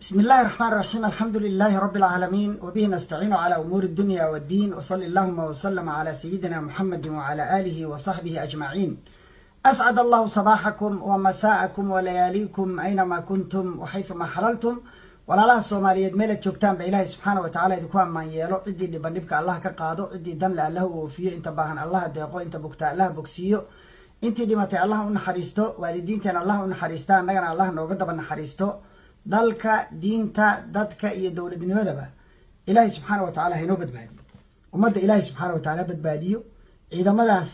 بسم الله الرحمن الرحيم. الحمد لله رب العالمين، وبه نستعين على أمور الدنيا والدين، وصلى اللهم وسلم على سيدنا محمد وعلى آله وصحبه أجمعين. أسعد الله صباحكم ومساءكم ولياليكم أينما كنتم وحيثما حللتم. walaalaha Soomaaliyeed meel joogtaan ba Ilaahay subhanahu wa ta'ala idinku ammaan yeelo. cidii dhibanibka Allah ka qaado, cidii dan la Allah u oofiyo, inta baahan Allah deeqo, inta bugta Allah bogsiyo, intii dhimatay Allah u naxariisto, waalidiinteena Allah u naxariista, annagana Allah nooga daba naxariisto. dalka diinta dadka iyo dawladnimadaba Ilaahay subhanahu wa ta'ala inoo badbaadiyo. ummadda Ilaahay subhanahu wa ta'ala badbaadiyo. ciidamadaas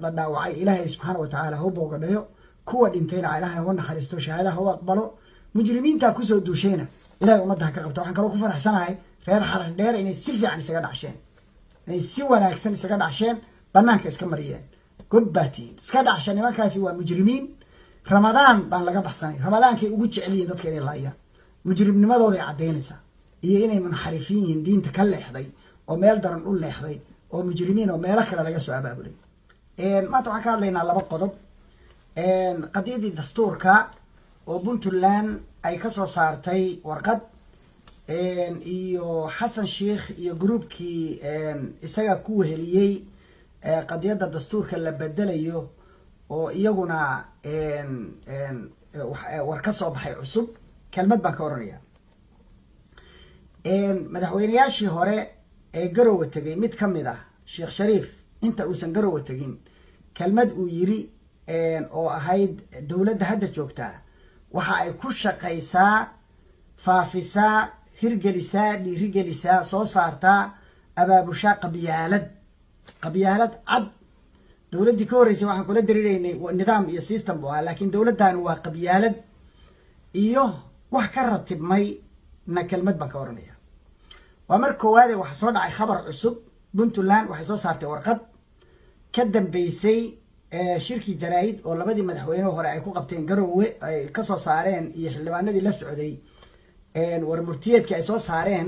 la dhaawacay Ilaahay subhanahu wa ta'ala hoo boogadhayo, kuwa dhintayna Ilaahay u naxariisto, shahaadaha u aqbalo. mujrimiinta ku soo duushayna Ilaahay ummadda ka qabto. waxaan kaloo ku faraxsanahay reer xaran dheer inay si fiican isaga dhacsheen, inay si wanaagsan isaga dhacsheen, banaanka iska mariyeen. gobbatiin iska dhacshan nimankaasi waa mujrimiin. ramadaan baan laga baxsanay. ramadaankay ugu jecel yihiin dadka inay laayaan. mujrimnimadooda ay cadeynaysaa iyo inay munxarifiin yihiin, diinta ka leexday oo meel daran u leexday oo mujrimiin oo meelo kale laga soo abaabulay. maanta waxaan ka hadlaynaa laba qodob. qadiyadii dastuurka oo Puntland ay ka soo saartay warqad, iyo Xasan Sheikh iyo groupkii isaga ku weheliyay qadiyada dastuurka la bedelayo oo iyaguna war ka soo baxay cusub. kelmad baan ka oranaya. madaxweynayaashii hore ee Garowe tagay mid ka mid ah Sheekh Shariif inta uusan Garowe tagin kelmad uu yiri oo ahayd dawladda hadda joogtaa waxa ay ku shaqaysaa, faafisaa, hirgelisaa, dhiirigelisaa, soo saartaa, abaabushaa qabyaalad cad. dawladdii ka horreysay waxaan kula diriiraynay nidaam iyo system buu ahaa, laakiin dawladdan waa qabyaalad iyo wax ka ratibmay na kelmad baan ka oranaya. waa mar koowaad waxa soo dhacay khabar cusub. Puntland waxay soo saartay warqad ka dambeysay shirkii jaraa'id oo labadii madaxweyne hore ay ku qabteen Garowe ay ka soo saareen iyo xildhibaanadii la socday war murtiyeedkii ay soo saareen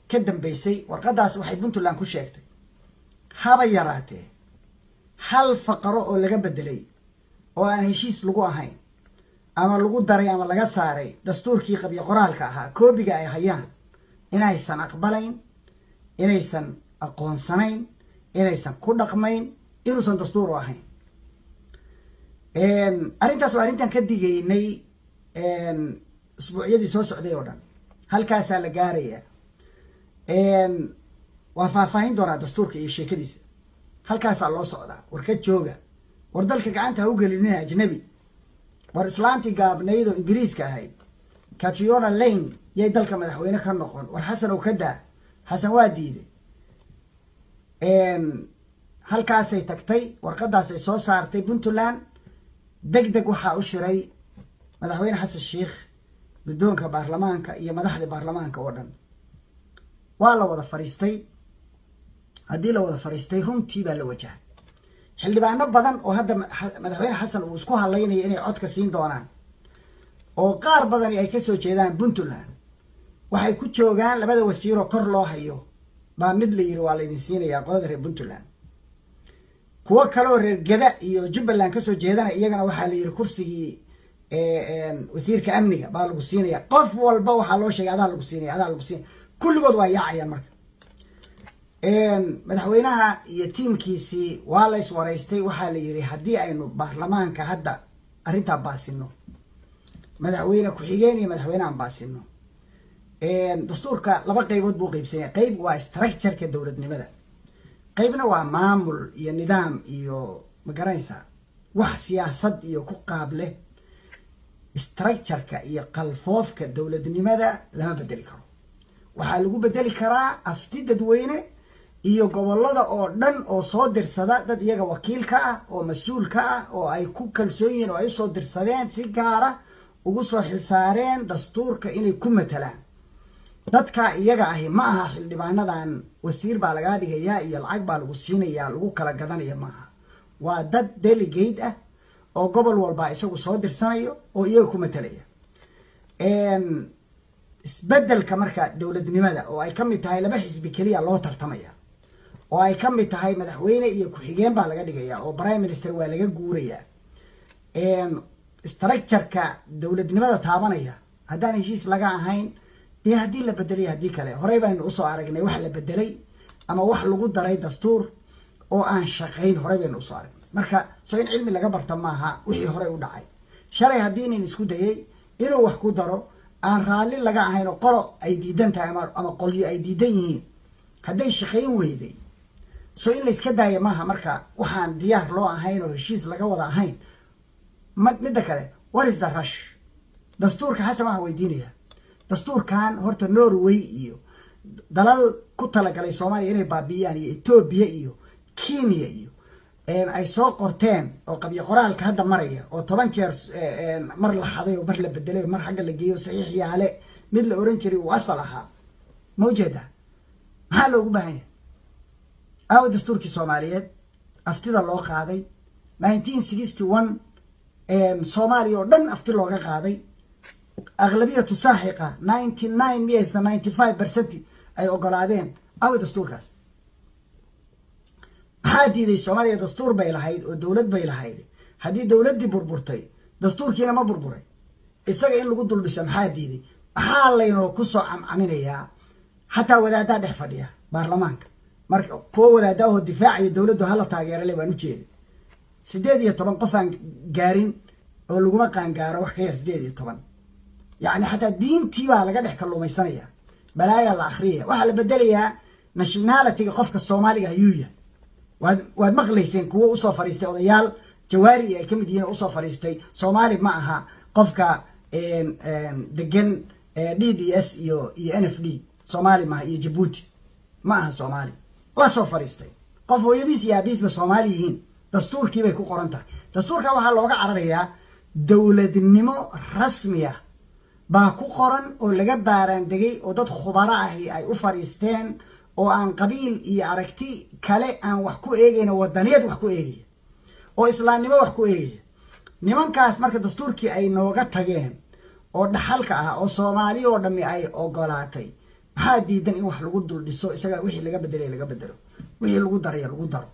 ka dambeysay. warqadaas waxay Puntland ku sheegtay haba yaraatee hal faqaro oo laga bedelay oo aan heshiis lagu ahayn ama lagu daray ama laga saaray dastuurkii qabyo qoraalka ahaa koobiga ay hayaan inaysan aqbalayn, inaysan aqoonsanayn, inaysan ku dhaqmayn, inuusan dastuur u ahayn. arrintaas waa arrintan ka digaynay usbuucyadii soo socday oo dhan. halkaasaa la gaarayaa. waa faahfaahin doonaa dastuurka iyo sheekadiisa. halkaasaa loo socdaa. war ka jooga. war dalka gacanta ha u gelinina ajnabi. war islaantii gaabnayd oo ingiriiska ahayd Catriona Lane yay dalka madaxweyne ka noqon. war xasan oo ka daa. xasan waa diiday. halkaasay tagtay. warqadaasay soo saartay Puntland. degdeg waxaa u shiray madaxweyne Xasan Sheikh, guddoonka baarlamaanka iyo madaxda baarlamaanka oo dhan. waa la wada fariistay. haddii la wada fariistay runtii baa la wajahay. xildhibaano badan oo hadda madaxweyne xasan uu isku hadlaynayo inay codka siin doonaan oo qaar badani ay ka soo jeedaan Puntland waxay ku joogaan labada wasiiroo kor loo hayo baa mid la yiri waa la idin siinayaa qolada reer Puntland. kuwa kale oo reer Gada iyo Jubbaland ka soo jeedana iyagana waxaa la yiri kursigii wasiirka amniga baa lagu siinayaa. qof walba waxaa loo sheegay adaa lagu siinaya. kulligood waa yaacayaan marka. madaxweynaha iyo tiimkiisii waa la iswaraystay. waxaa la yiri haddii aynu baarlamaanka hadda arrintaa baasino, madaxweyne ku-xigeen iyo madaxweynehan baasino, dastuurka laba qaybood buu qaybsanaya. qayb waa structureka dowladnimada, qaybna waa maamul iyo nidaam iyo magaranaysaa wax siyaasad iyo ku qaab leh. structureka iyo qalfoofka dowladnimada lama bedeli karo. waxaa lagu bedeli karaa afti dadweyne iyo gobolada oo dhan oo soo dirsada dad iyaga wakiil ka ah oo mas-uul ka ah oo ay ku kalsoon yihiin oo ay soo dirsadeen si gaara ugu soo xilsaareen dastuurka inay ku matalaan. dadka iyaga ahi ma aha xildhibaanadan wasiir baa lagaa dhigayaa iyo lacag baa lagu siinayaa lagu kala gadanaya maaha. waa dad delegate ah oo gobol walba isagu soo dirsanayo oo iyaga ku matalaya. isbedelka marka dowladnimada oo ay ka mid tahay laba xisbi keliya loo tartamaya, oo ay ka mid tahay madaxweyne iyo ku-xigeen baa laga dhigayaa oo prime minister waa laga guurayaa. structureka dowladnimada taabanaya haddaan heshiis laga ahayn dee haddii la bedelay haddii kale horey baynu usoo aragnay wax la bedelay ama wax lagu daray dastuur oo aan shaqayn horey baynu usoo aragnay marka soo in cilmi laga barta maaha wixii horey u dhacay shalay haddii nin isku dayay inuu wax ku daro aan raalli laga ahayn oo qolo ay diidan tahay ama qolyo ay diidan yihiin hadday shaqayn weyday soo in layska daaya maaha marka waxaan diyaar loo ahayn oo heshiis laga wada ahayn midda kale what is the rush dastuurka xasan waxaan weydiinaya dastuurkan horta Norway iyo dalal ku talagalay Soomaaliya inay baabi'iyaan iyo Ethiopia iyo Kenya iyo ay soo qorteen oo qabyo qoraalka hadda maraya oo 10 jeer mar la xaday oo mar la bedelay mar xagga la geeyo saxiix yaale mid la oran jiray uu asal ahaa mawjada maxaa loogu baahan yahay aw dastuurkii Soomaaliyeed aftida loo qaaday 1961 Soomaaliya oo dhan afti looga qaaday أغلبية ساحقة 99.95% أي أقلادين أو دستور كاس هذه دي الصومالية دستور بيلهايد ودولة بيلهايد هذه دولة دي بربرتي دستور كينا ما بربري السجع اللي قدوا البسم هذه دي حالينو كسو عمينيا حتى ولا ده حفريا برلمانك مرك فو ولا ده الدفاعي الدولة ده هلا تاجر اللي بنوجيه سديدية طبعا قفان جارين أو لقوما كان جارا وحكي سديدية طبعا يعني حتى الدين تيبا لقد حكلوا ميسانية بلايا الآخرية وحال بدليها نشنالتي قفك الصومالي هيوية واد مغليسين كوا أصو فريستي وديال جواري كم دين أصو فريستي صومالي معها قفك دقن DDS يو NFD صومالي معها جيبوتي معها صومالي وأصو فريستي قفوا يبيس يابيس بصوماليين دستور كيبا يكون قرنتا دستور كوا حال عربية دولة النمو رسمية baa ku qoran oo laga baaraan degay oo dad khubaro ah ay u fariisteen oo aan qabiil iyo aragti kale aan wax ku eegayna wadaniyad wax ku eegay oo islaamnimo wax ku eegay nimankaas marka dastuurkii ay nooga tageen oo dhaxalka ah oo Soomaaliya oo dhami ay ogolaatay maxaa diidan in wax lagu dul dhiso isaga wixii laga bedelo wixii lagu daray lagu daro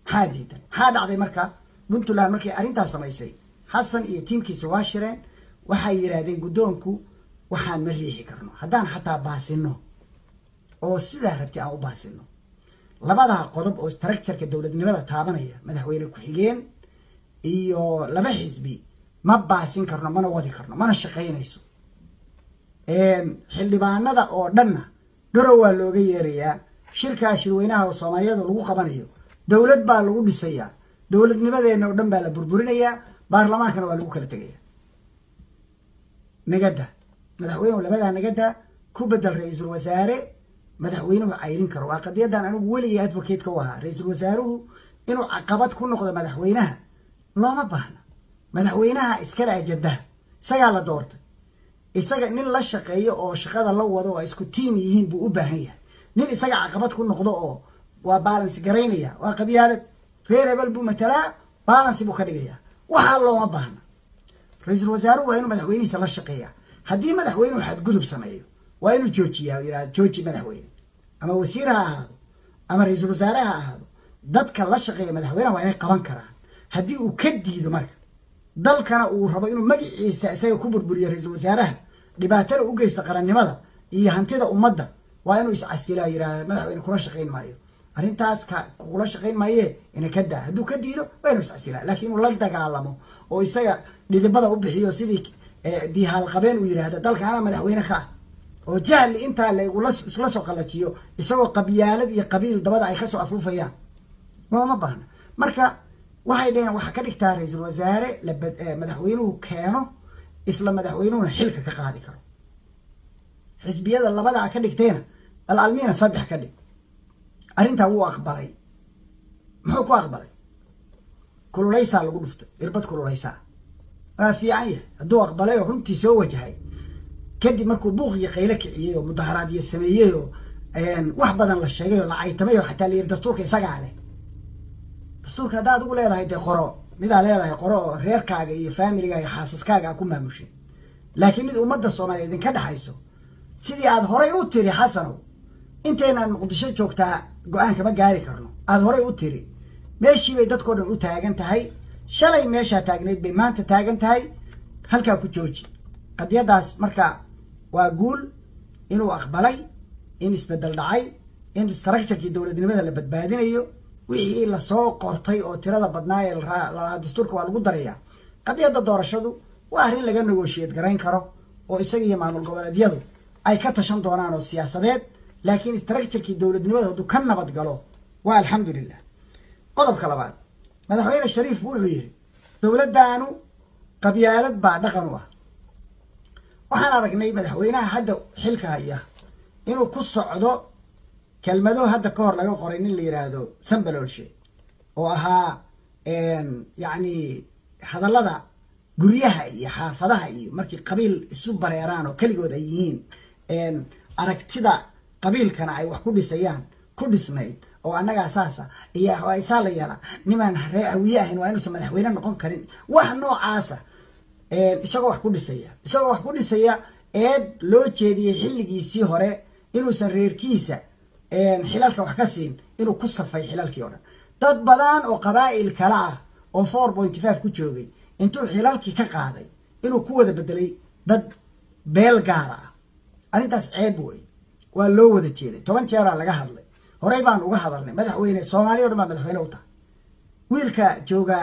maxaa diidan maxaa dhacday marka Puntland markii arintaas samaysay Xasan iyo tiimkiisa waa shireen waxay yiraahdeen gudoonku waxaan ma riixi karno haddaan xataa baasino oo sidaa rabti aan u baasino labada qodob oo structure-ka dawladnimada taabanaya madaxweyne ku xigeen iyo laba xisbi ma baasin karno mana wadi karno mana shaqeynayso xildhibaanada oo dhanna garow waa looga yeerayaa shirka shirweynaha oo Soomaaliyeed lagu qabanayo dawlad baa lagu dhisayaa dawladnimadeena oo dhan baa la burburinayaa baarlamaankana waa lagu kala tagayaa نجدة مدحوينه ولا بدأ نجدة كوبدل رئيس الوزراء مدحوينه عايرين كرو قضية ده أنا ولي أدفوكيت كوها رئيس الوزراء إنه عقبات كل نقطة مدحوينها لا ما بهنا مدحوينها إسكال جدها سجل دورت إسجل نيل لا شقية أو شقادة الله وضوء إسكو تيم يهين بأوبهية نيل إسجل عقبات كل نقطة أو وبالانس جرينية وقبيلة غير بلبو مثلا بالانس بخارجية وحلو ما بهنا رئيس الوزراء وينو مدحويني سلا شقيا هدي مدحوينو حد قلب سمايو وينو جوجيا ويرا جوجي مدحويني اما وزيرها هذا اما رئيس الوزراء هذا dadka la shaqeeya madaxweynaha waa inay qaban karaan hadii uu ka diido marka dalkana uu rabo inuu magaciisa isaga ku burburiyo ra'iisul wasaaraha dhibaatada u geysta qarannimada iyo hantida ummadda waa inuu iscasilaa yiraahdo madaxweyne kula shaqeyn maayo arrintaas kula shaqeyn maayo inay ka daa haduu ka diido waa inuu iscasilaa laakiin uu la dagaalamo oo isaga dhidibada u bixiyo sidii diihaal qabeen uu yiraahdo dalkana madaxweyne ka oo jahli inta la isla soo qalajiyo isagoo qabyaalad iyo qabiil dabada ay ka soo afufayaan ما بهنا مركا واحد واحد كذلك رئيس الوزراء مدحوينه كانوا إسلام مدحوينه حلك كقاعد كرو حزبية الله بدأ كذلك تينا العلمين صدق كذلك أنت هو أخباري ما هو أخباري كل ليس على قلفت إربط كل ليس في عيه الدو أخباري وهم تسوي جهاي كدي مركو بوغي خيلك عيه ومظاهرات السمية واحد بدل الشيء ولا عيتميه حتى اللي الدستور كيساق عليه دستورك هذا تقول له هيدا قراء ماذا له قراء غير كاجي فاميلي جاي حاسس كاجي أكون ممشي لكن من أمة الصومالية إذا كده حيسو سيدي عاد هراي أوتري حسنو أنت هنا نقدشة شوكتا جوان كمان جاري كرنو عاد هراي أوتري ماشي بيدت كورن أوتاجن تهاي شلي ماشي تاجنت بما أنت تاجن تهاي هل كاكو جوجي قد يداس مركا وأقول إنه أقبلي إن إسبدل دعي إن استراكشر كي دولة نمذا اللي بدبادين أيو وحي إلا سوق قرطي أو تيرادا بدناي الدستور كوالو قدرية قد يدى دور الشدو وأهرين لغا نغوشيات قرين كارو وإساقيا معمل قبل ديادو أي كتشان دورانو السياسات لكن استراكشر كي دولة نمذا هدو كان نبات قالو والحمد لله قضب كلابات مدحوين الشريف وحيري دولة دانو قبيالات بعد قنوة وحنا رقني مدحوينها حدا حلكها إياه إنه كل عضو كلمة هذا كور لقوا قرينين اللي يرادوا سنبلوا الشيء وها يعني هذا الله قريها إيه حافظها إيه مركي قبيل السوبر إيران وكل جود أيين أركتدا قبيل كان أي وحكود سيان كل سنيد أو أنا أساسا إيه وإسالة يلا نمان وياه وإنه سمع مدحوينا نقوم كرين واحد نوع عاسة isagoo wax ku dhisaya eed loo jeediyay xilligiisii hore inuusan reerkiisa xilalka wax ka siin inuu ku safay xilalkii oo dhan dad badan oo qabaa'il kala ah oo 4.5 ku joogay intuu xilalkii ka qaaday inuu ku wada bedelay dad beel gaar ah arintaas ceeb wey waa loo wada jeeday 10 jeer laga hadlay horey baan uga hadalnay madaxweyne Soomaaliya oo madaxweyne u tahay wiilka jooga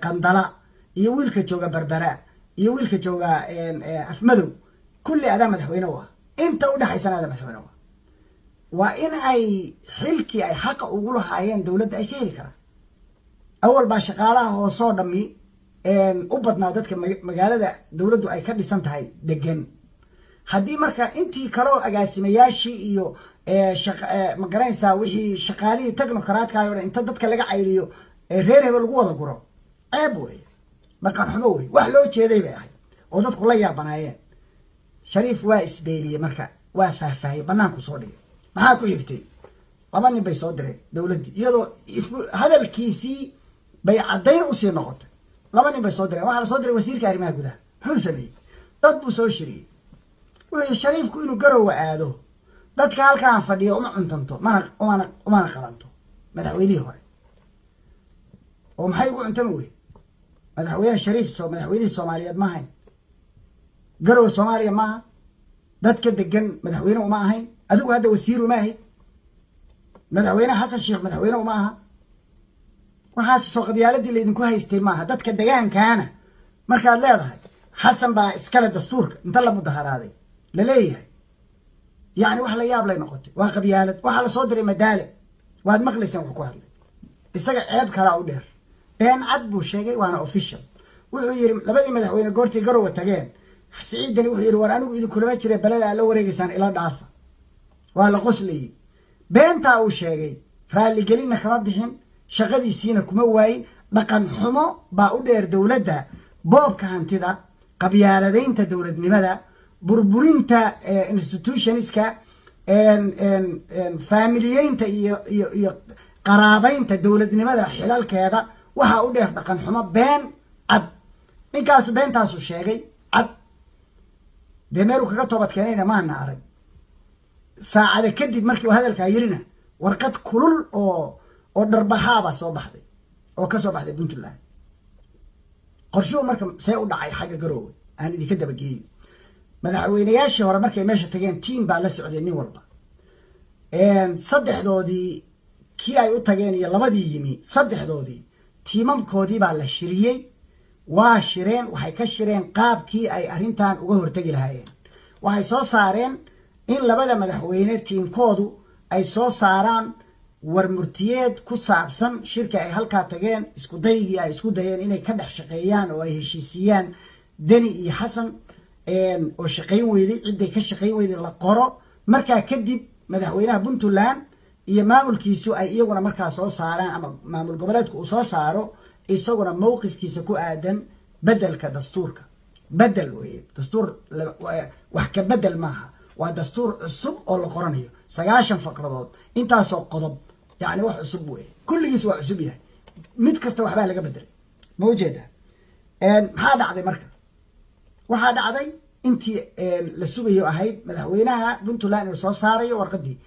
qandala iyo wiilka jooga barbara iyo wiilka jooga afmadow kulli adaa madaxweyne waa inta u dhaxaysan adaa madaxweyne waa in ay xilkii ay xaq ugu lahaayeen dawladda ay ka heli karaan awal baa shaqaalaha hoosoo dhammi u badnaa dadka magaalada dawladdu ay ka dhisan tahay degan haddii marka intii kaloo agaasimayaashii iyo ma garanaysaa wixii shaqaalihii technocratka oo inta dadka laga cayriyo reer hebel lagu wada guro ceeb wey مكان حموي وحلو كذي بيعي وضد كل يا بنايين شريف وايس بيلي مركا وافه بنانكو صوري معاكو يكتي طبعا بيصدر دولتي يدو هذا الكيسي بيعدين وسير نقطة طبعا بيصدر وعلى صدر وزير كارما كده حسبي ضد بوسوشري والشريف كله قروا وعاده ضد كان فدي وما عنتمتو ما قرنتو مدحويني هوري ومحيقو عنتموي مدحوين الشريف مدحوين الصوماليات ما هين قروا الصوماليا ما داد كده جن مدحوينه وما هين أدو هذا وسيره ما هي مدحوينه حسن الشيخ مدحوينه وما وحاسس سوق بيالدي اللي يدنكوها يستيماها داد كده جان كهانا مركز لا يظهر حسن با اسكال الدستور انطلب مظهر هذه لليه يعني وحلا ياب لي نقطة وقبيالد وحلا صدري مدالي وهاد مخلص يوم كوهر لي عيب كلا ودير بين عدبو شيء وانا اوفيشال وحير لبدي مدحوينه غورتي قروا تageen سعيدني وحير war anigu idin kulama jiray balada la wareegaysan ila dhaafa waa la qoslay beenta uu sheegay raali gelina kama bixin shaqadiisina kuma waayin dhaqan xumo baa u dheer dawladda boobka hantida qabyaaladaynta dawladnimada burburinta institutionska familiyeynta iyo qaraabaynta dawladnimada xilalkeeda waxa u dheer dhaqan xumo been cad ninkaas beentaasu sheegay cad demeeru kaga toobad keenayna maana arag saacada kadib markii uu hadalka yirina warqad kulul oo darbahaaba soo baxday oo ka soo baxday Puntland qorshuhu marka say u dhacay xagga garoowe aan idin ka dabageeyay madaxweynayaashii hore markay meesha tageen team baa la socday nin walba saddexdoodii kii ay u tageen iyo labadii yimi saddexdoodii tiimamkoodii baa la shiriyey waa shireen waxay ka shireen qaabkii ay arrintan uga hortagi lahaayeen waxay soo saareen in labada madaxweyne tiimkoodu ay soo saaraan warmurtiyeed ku saabsan shirka ay halkaa tageen isku daygii ay isku dayeen inay ka dhex shaqeeyaan oo ay heshiisiyaan deni iyo xasan oo shaqayn weyday ciday ka shaqayn weyday la qoro markaa kadib madaxweynaha Puntland iyo maamulkiisu ay iyaguna markaa soo saaraan ama maamul goboleedku uu soo saaro isaguna mowqifkiisa ku aadan bedelka dastuurka bedel weeye dastuur wax ka bedel maaha waa dastuur cusub oo la qoranayo 9 faqradood intaasoo qodob يعني wax cusub weeye kulligiis waa cusub yahay mid kasta waxbaa laga bedelay ma ujeedaa maxaa dhacday marka waxaa dhacday intii la sugayo ahayd madaxweynaha Puntland oo soo saarayo warqadii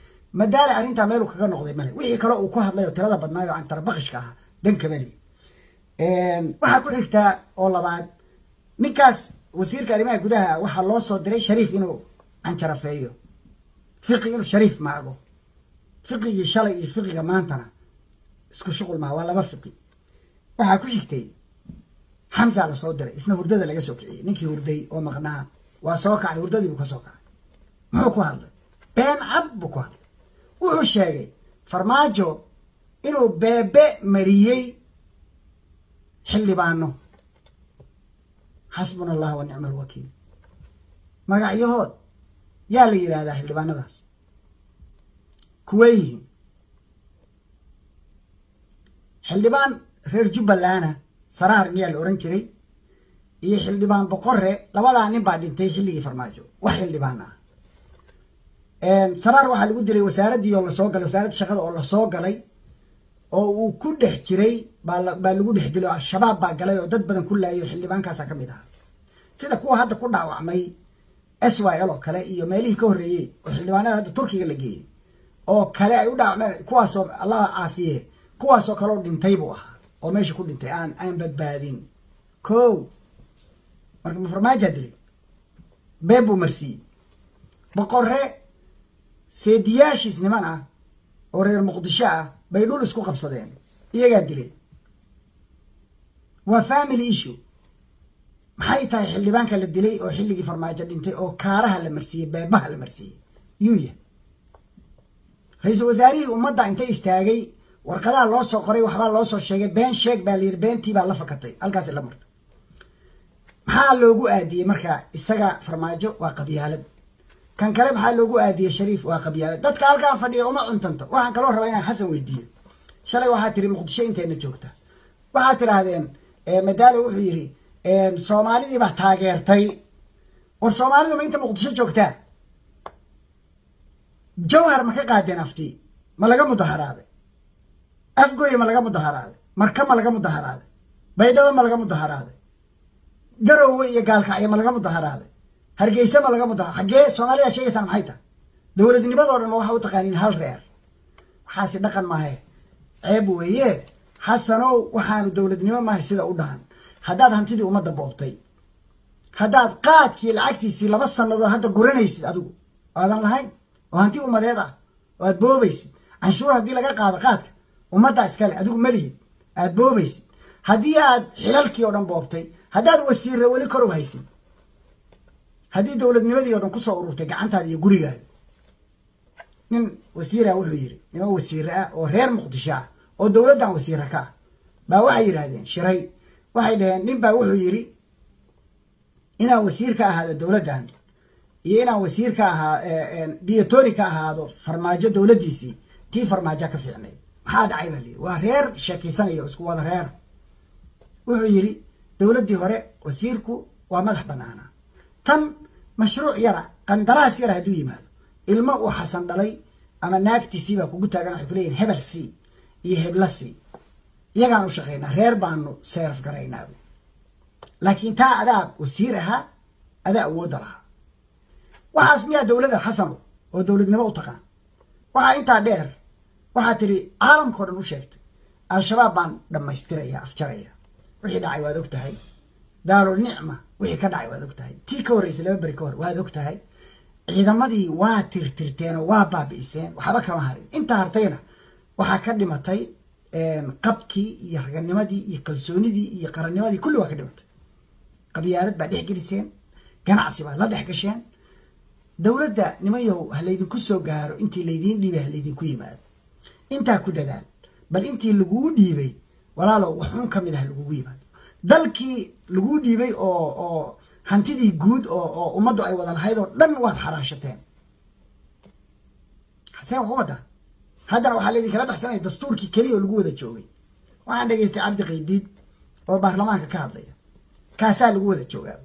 madaala arrinta meel uu kaga noqday male wixii kale uu ku hadlay tirada badnaayo aan tarbaqishka ah danka mali waxa ku xigta oo labaad ninkaas وزير كريمة جودها وحلا صدري شريف إنه عن شرفيه فقي إنه شريف معه فقي شلي فقي كمان تنا اسكو شغل معه ولا ما فقي وحكوا شيء حمزة على صدري اسمه هردة اللي جسوكي نيكي هردي ومغناه وسوكع هردة دي بكسوكع محكوا هذا بين عب بكوا وش هذا فرماجو إنه بابا مريي حلي بانه حسبنا الله ونعم الوكيل ما قاعد يهود يا لي هذا حلي بانه بس كويه حلي بان رير جبلانا سرار ميال أورنجري يحلي بان بقرة لولا أني بعد انتيش اللي فرماجو وحلي بانا سرار waxaa lagu dilay wasaaradii oo la soo galay wasaaradda shaqada oo la soo galay oo uu ku dhex jiray baa lagu dhex dilay al-shabaab baa galay oo dad badan ku laayay xildhibaankaas ka mid ah sida kuwa hadda ku dhaawacmay SYL oo kale iyo meelihii ka horeeyay oo xildhibaanada hadda Turkiga la geeyay oo kale ay u dhaawacmeen kuwaas oo Allah caafiye kuwaas oo kale oo dhintay buu ahaa oo meesha ku dhintay aan badbaadin koow marka farmaajo dilay beebu marsi boqorre سيدياشيس نمانا ورير مقدشة بيدول اسكو قبصدين إيجا دلي وفاميلي إيشو محاي تاي حلي بانكا للدلي أو حلي فرماجة دينتي أو كارها المرسية بابها المرسية يويا رئيس وزاري ومضى انتي استاغي ورقدا لو سو قري وحبا لو سو شيغي بين شيك بالير بينتي با لا فكتay halkaas la marto maxaa loogu aadiyay marka isaga farmaajo waa qabyaalad kan kale maxaa loogu aadiyay shariif waa qabyaalad dadka halkaan fadhiyo uma cuntanto waxaan kala rabaa inaan xasan weydiiyo shalay waxa tiri muqdisho inteena joogta waxa tiraahdeen madaalo wuxuu yiri Soomaalidii baa taageertay war Soomaalidu ma inta muqdisho joogtaa jawhar ma ka qaadeen afti ma laga mudaharaaday afgooy ma laga mudaharaaday marka ma laga mudaharaaday baydhabo ma laga mudaharaaday garowe iyo gaalkacyo ma laga mudaharaaday hargeysa ma laga mudaharaaday xagee Soomaaliya sheegaysan maxay tahay dawladnimadoo dhan waxa u taqaaniin hal reer waxaasi dhaqan ma ahay ceeb weeye xasanow waxaanu dawladnimo ma ahay sida u dhahan haddaad hantidii ummadda boobtay haddaad qaadkii lacagtiisii 2 sanadood hadda guranaysid adigu aadan lahayn oo hanti ummadeed ah oo aad boobaysid canshuur haddii laga qaado qaadka ummadda iskale adigu malihid aad boobaysid haddii aad xilalkii oo dhan boobtay haddaad wasiirre weli kor u haysid haddii dawladnimadii oo dhan ku soo ururtay gacantaada iyo gurigaaga nin wasiira wuxuu yiri nin wasiir ah oo reer muqdisho ah oo dawladdan wasiirka ka baa waxay yiraahdeen shiray waxay dhaheen nin baa wuxuu yiri inaa wasiir ka ahaado dawladdan iyo inaa wasiir ka ahaa diyatori ka ahaado farmaajo dawladdiisii tii farmaajo ka fiicnay maxaa dhacay baa leeyahay waa reer shakiisanayo isku wada reer wuxuu yiri dawladdii hore wasiirku waa madax banaana tan mashruuc yara qandaraas yara hadduu yimaado ilmo uu xasan dhalay ama naagtiisii baa kugu taagan waxay ku leeyihin hebel c iyo hebla c iyagaan u shaqaynaa reer baanu seeraf garaynaa laakiin taa adaa wasiir ahaa adaa awoodda lahaa waxaas miyaa dawladda xasano oo dawladnimo u taqaan waxaa intaa dheer waxaa tiri caalamkao dhan u sheegtay al-shabaab baan dhammaystiraya afjaraya wixii dhacay waad og tahay daarul nicma wixii ka dhacay waad og tahay tii ka horreysay 2 beri ka hor waad og tahay ciidamadii waa tirtirteen oo waa baabi'iseen waxba kama harin inta hartayna waxaa ka dhimatay qabkii iyo raganimadii iyo kalsoonidii iyo qarannimadii kulli waa ka dhimatay qabyaalad baa dhex geliseen ganacsi baa la dhex gasheen dawladda nimayow ha laydinku soo gaaro intii laydiin dhiibay ha laydinku yimaado intaa ku dadaal bal intii laguu dhiibay walaalow waxuun ka mid ah lagugu yimaado dalkii laguu dhiibay oo hantidii guud oo ummaddu ay wada lahayd oo dhan waad xaraashateen xasee wax wada haddana waxaa laydinkala baxsanaya dastuurkii keliya oo lagu wada joogay waxaan dhegaystay cabdi qaydiid oo baarlamaanka ka hadlaya kaasaa lagu wada joogaa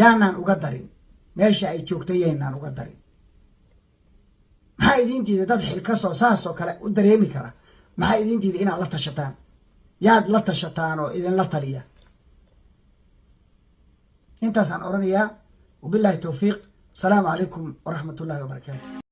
yaanaan uga darin meesha ay joogtay yaynaan uga darin maxaa idintiida dad xilkasoo saasoo kale u dareemi kara maxaa idintiida inaad la tashataan yaad la tashataan oo idinla taliya intaasaan oranayaa wabilaahi towfiiq asalaamu calaykum waraxmat ullaahi wabarakaatu